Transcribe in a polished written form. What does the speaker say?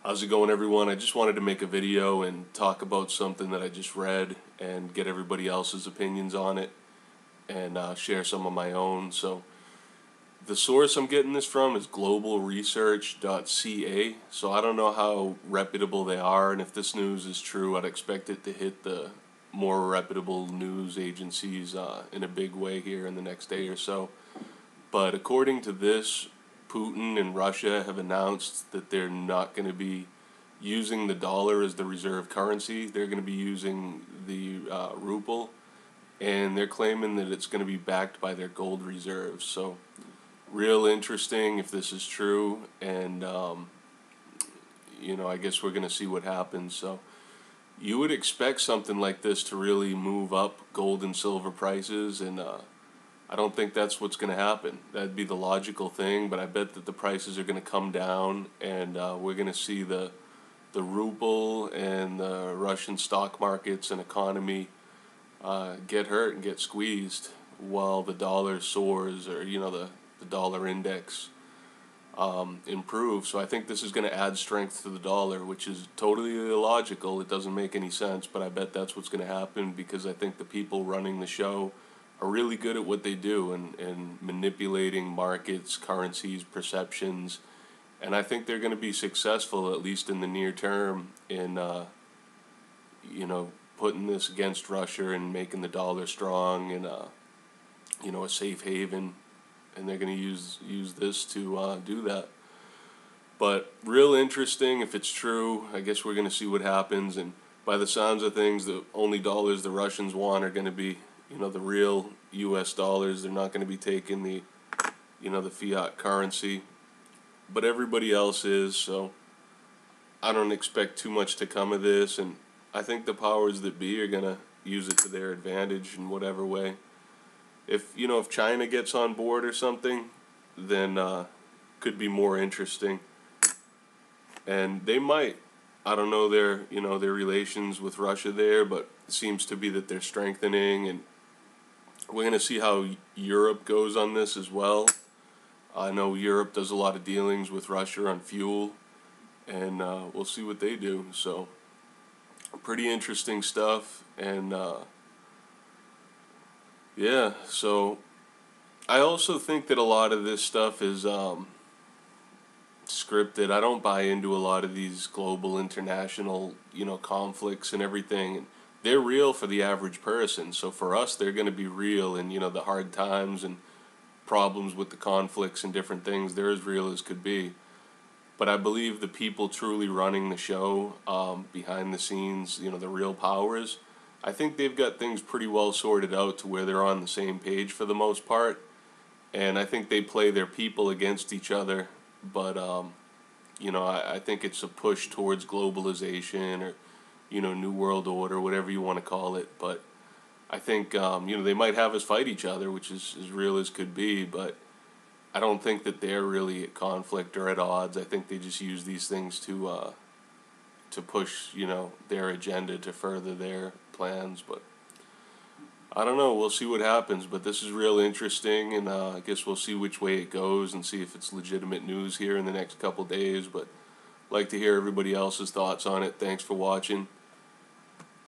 How's it going, everyone? I just wanted to make a video and talk about something that I just read and get everybody else's opinions on it and share some of my own. So the source I'm getting this from is globalresearch.ca. So I don't know how reputable they are, and if this news is true, I'd expect it to hit the more reputable news agencies in a big way here in the next day or so. But according to this, Putin and Russia have announced that they're not going to be using the dollar as the reserve currency. They're going to be using the ruble, and they're claiming that it's going to be backed by their gold reserves. So real interesting if this is true, and I guess we're going to see what happens. So you would expect something like this to really move up gold and silver prices, and I don't think that's what's going to happen. That'd be the logical thing, but I bet that the prices are going to come down, and we're going to see the ruble and the Russian stock markets and economy get hurt and get squeezed while the dollar soars, or the dollar index improves. So I think this is going to add strength to the dollar, which is totally illogical. It doesn't make any sense, but I bet that's what's going to happen, because I think the people running the show are really good at what they do, and manipulating markets, currencies, perceptions, and I think they're going to be successful, at least in the near term, in putting this against Russia and making the dollar strong and a safe haven, and they're going to use this to do that. But real interesting if it's true. I guess we're going to see what happens, and by the sounds of things, the only dollars the Russians want are going to be the real U.S. dollars. They're not going to be taking the fiat currency, but everybody else is. So I don't expect too much to come of this, and I think the powers that be are going to use it to their advantage in whatever way. If China gets on board or something, then could be more interesting, and they might. I don't know their relations with Russia there, but it seems to be that they're strengthening, and we're going to see how Europe goes on this as well. I know Europe does a lot of dealings with Russia on fuel, and we'll see what they do. So pretty interesting stuff, and yeah, so I also think that a lot of this stuff is scripted. I don't buy into a lot of these global international conflicts and everything. They're real for the average person. So for us, they're going to be real, and the hard times and problems with the conflicts and different things, they're as real as could be. But I believe the people truly running the show, behind the scenes, the real powers, I think they've got things pretty well sorted out to where they're on the same page for the most part. And I think they play their people against each other. But I think it's a push towards globalization, or New World Order, whatever you want to call it. But I think they might have us fight each other, which is as real as could be. But I don't think that they're really at conflict or at odds. I think they just use these things to push their agenda, to further their plans. But I don't know. We'll see what happens. But this is real interesting, and I guess we'll see which way it goes and see if it's legitimate news here in the next couple days. But I'd like to hear everybody else's thoughts on it. Thanks for watching.